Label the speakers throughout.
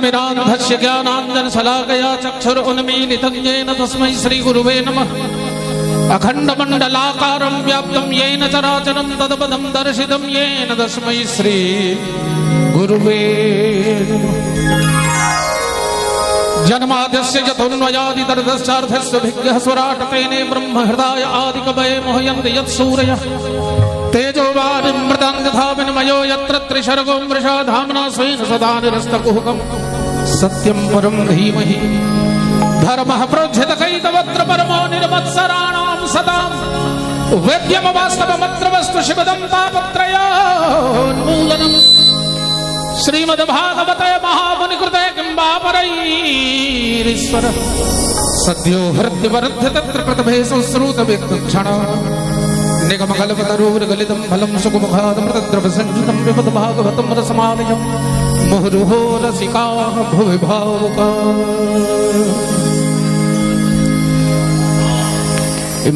Speaker 1: ज्ञानतिमिरान्धस्य ज्ञानाञ्जनशलाकया चक्षुरुन्मीलितं येन तस्मै श्रीगुरुवे नमः। अखण्डमण्डलाकारं व्याप्तं येन चराचरं तत्पदं दर्शितं येन तस्मै श्रीगुरुवे नमः। जन्माद्यस्य चतुर्न्वयादितरतश्चार्थस्य भिज्ञः स्वराट् तेने ब्रह्महृदाय आदिकवये मोहयन्ति यत्सूरयः तेजोवारिमृतां यथा विनिमयो यत्र त्रिशर्गो मृषा धाम्ना स्वेन सदा निरस्तकुहकं सत्यं परं धीमहि धर्मः प्रोज्झितकैतवत्र परमो निर्मत्सराणां सदां वेद्यं वास्तवमत्र वस्तु शिवदं तापत्रयोन्मूलनम्। श्रीमद्भागवते महामुनिकृते किं वा परैरीश्वरः सद्यो हृद्यवरुध्य तत्र कृतभे संश्रुतविक्षणा निगमकल्पतरोर्गलितं फलं सुखमुखादमृतद्रवसंयुतं पिबत भागवतं रसमालयं मुहुर्मुहुः रसिकाः भुवि भावुकाः।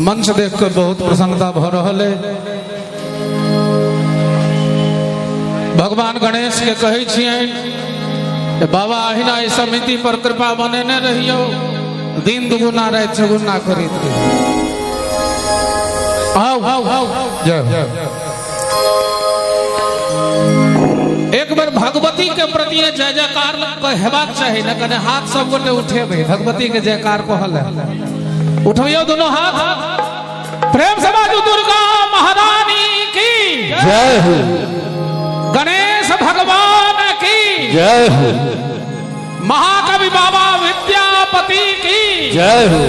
Speaker 1: मंच देखकर बहुत प्रसन्नता भ रहल है। भगवान गणेश के कहै छियनि बाबा अहिना ई समिति पर कृपा बनेने रहियो, दिन दुगुना रात चौगुना करैत रहियो। आओ आओ आओ जय। एक बार भगवती के प्रति जय जयकार हेबाक चाही न, कने हाथ सब गोटे उठेबै भगवती के जयकार कहल उठबियो दोनों हाथ। प्रेम से बाजू दुर्गा महारानी की
Speaker 2: जय हो,
Speaker 1: गणेश भगवान की
Speaker 2: जय हो,
Speaker 1: महाकवि बाबा विद्यापति की
Speaker 2: जय हो।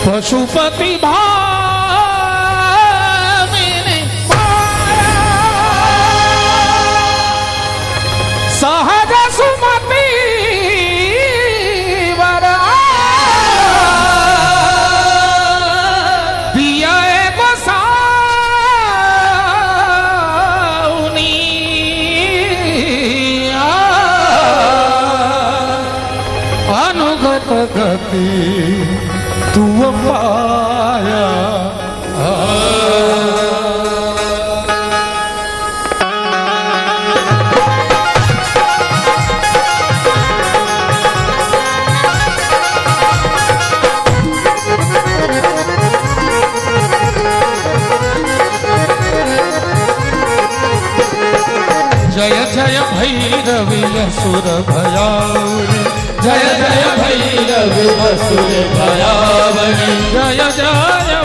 Speaker 3: पशुपति भामिनी सहज सुमति वरा दिया गोसाउनी अनुगत गति तू पाया।
Speaker 1: जय जय भैरवी असुर भयाउनी,
Speaker 2: जय जय भैरवी असुर भयावनी,
Speaker 1: जय जय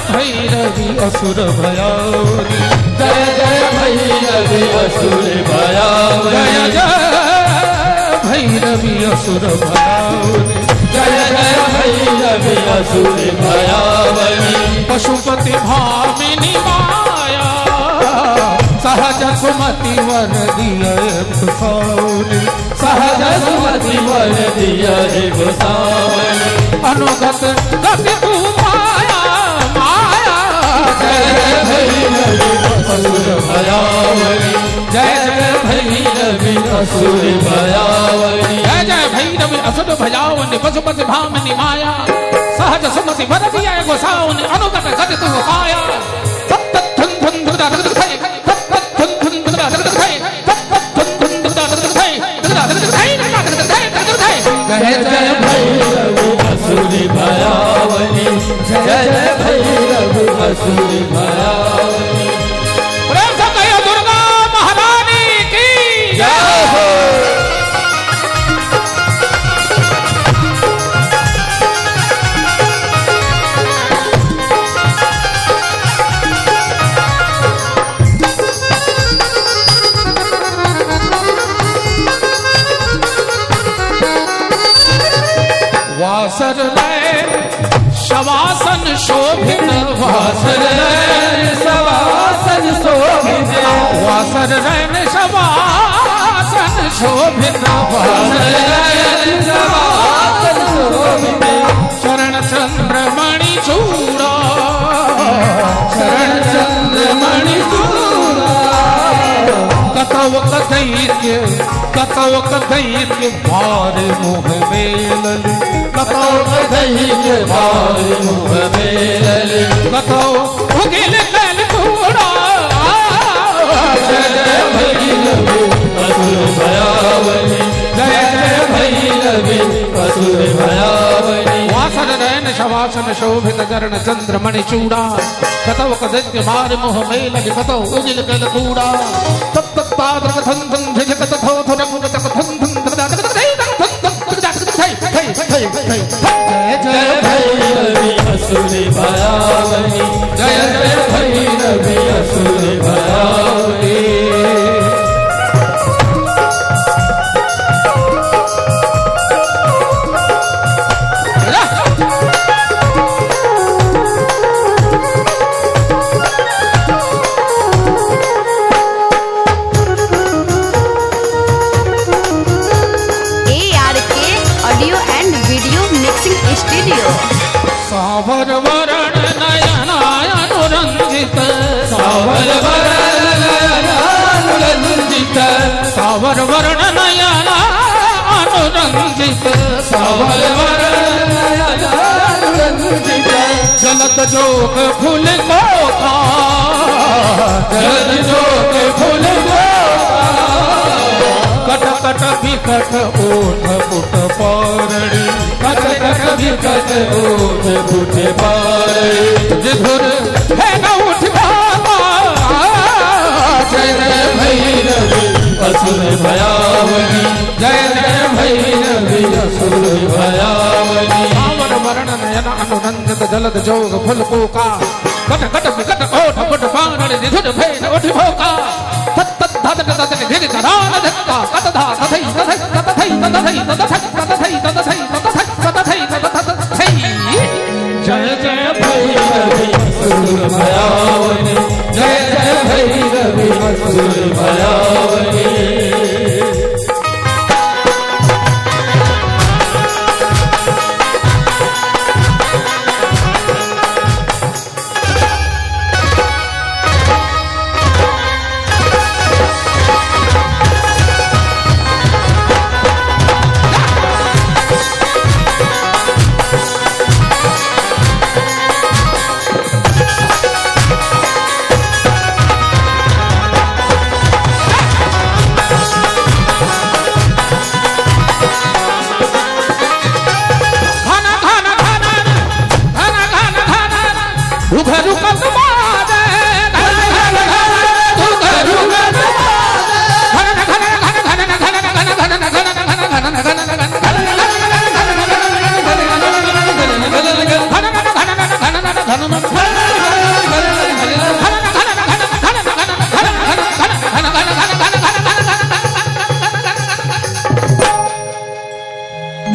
Speaker 1: भैरवी असुर भयाउनी,
Speaker 2: जय जय भैरवी असुर भयावनी,
Speaker 1: जय जय भैरवी असुर भयाउनी,
Speaker 2: जय जय भैरवी असुर भयावनी।
Speaker 1: पशुपति भामिनी माया सहज सुमति वर दिया गोसाउनी,
Speaker 2: सहज सुमति वर दिया गोसावनी,
Speaker 1: अनुगत गति तू माया माया।
Speaker 2: जय जय भैरवी असुर भयावनी, जय जय भैरवी असुर भयावनी,
Speaker 1: जय जय भैरवी असुर भयावनी, पशुपति भामिनी माया सहज सुमति वर दिया गोसाउनी, अनुगत गति तू माया।
Speaker 2: जय जय भैरवी असुर भयावनी, जय जय भैरवी असुर भयावनी।
Speaker 1: प्रेम से कहियो दुर्गा महारानी की
Speaker 2: जय हो।
Speaker 1: शोभित
Speaker 2: वासर नयन सवासन शोभित
Speaker 1: वासर नयन सवासन शोभित
Speaker 2: वासर नयन सवासन शोभित
Speaker 1: चरण चंद्रमणि चूड़ा
Speaker 2: चरण चंद्रमणि चूड़ा
Speaker 1: कतव कथैत्य भार मुह मेलल
Speaker 2: कतौ कथैत्य भार मुख मेलल
Speaker 1: कतव उगिल कल कूड़ा
Speaker 2: जय जय भैरवी असुर भयावनी जय जय भैरवी असुर भयावनी
Speaker 1: वासन नयन शवासन शोभित चरण चंद्रमणि चूड़ा कतव कदैत्य भार मुह मेलल कतव उगिल कल कूड़ा तत्त ताद्र कथन धन झिझक तथो थरक तक धन धन
Speaker 2: जय जय भैरवी असुर भयावनी जय जय भैरवी असुर भयावनी
Speaker 4: audio and video mixing studio
Speaker 1: सावर वरण नयन अनुरंजित
Speaker 2: सावर वरण नयन अनुरंजित
Speaker 1: सावर वरण नयन अनुरंजित
Speaker 2: सावर वरण नयन अनुरंजित
Speaker 1: जलद जोग फूल कोका
Speaker 2: जलद जोग फूल
Speaker 1: कट कट विकट ओठ पुट पारणी
Speaker 2: कट कट विकट ओठ पुट पारणी
Speaker 1: जिधुर है न उठ बाबा
Speaker 2: जय जय भैरवी असुर भयावनी जय जय भैरवी असुर भयावनी
Speaker 1: सावर वरण नयन अनुरंजित जलद जोग फुल कोका कट कट विकट ओठ पुट पारणी जिधुर है न उठ भोका तत् तत् धत तत धिर करान धक्का कत धा तथै तथै तथै तथै तथै तथै तथै तथै तथै
Speaker 2: जय जय भैरवी असुर भयावनी जय जय भैरवी असुर भयावनी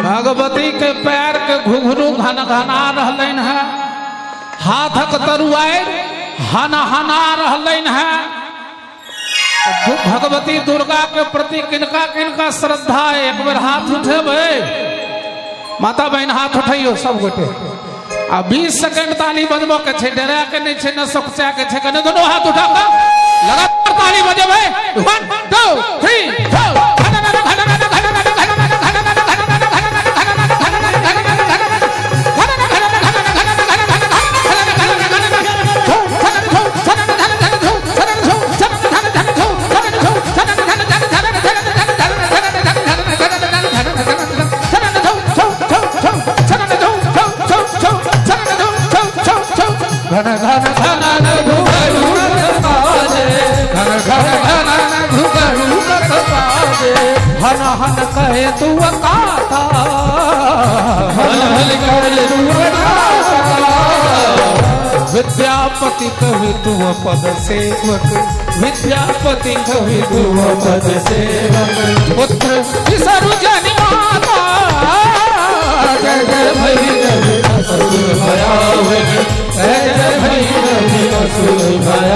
Speaker 1: भगवती के पैर के घुघरू घन घना रहलन है हाथक तरुआए हना हना रहलन है भगवती दुर्गा के प्रति किनका किनका श्रद्धा है एक बार हाथ उठेबे माता बहन हाथ उठाइयो सब गोटे आ 20 सेकंड ताली बजबो के छे डरा के नहीं छे न सोचा के छे कने दोनों हाथ उठा के लगातार ताली बजेबे 1 2 3 4 घन घन घन घुघरू पाजे घन घन घन घुघरू पाजे हन हन कहे तू काथा
Speaker 2: हल हल करे तू काथा
Speaker 1: विद्यापति कवि तू पद सेवक विद्यापति कवि तू
Speaker 2: पद सेवक
Speaker 1: पुत्र विसरु जनि माता
Speaker 2: जय जय भैरवी असुर भयावनी भय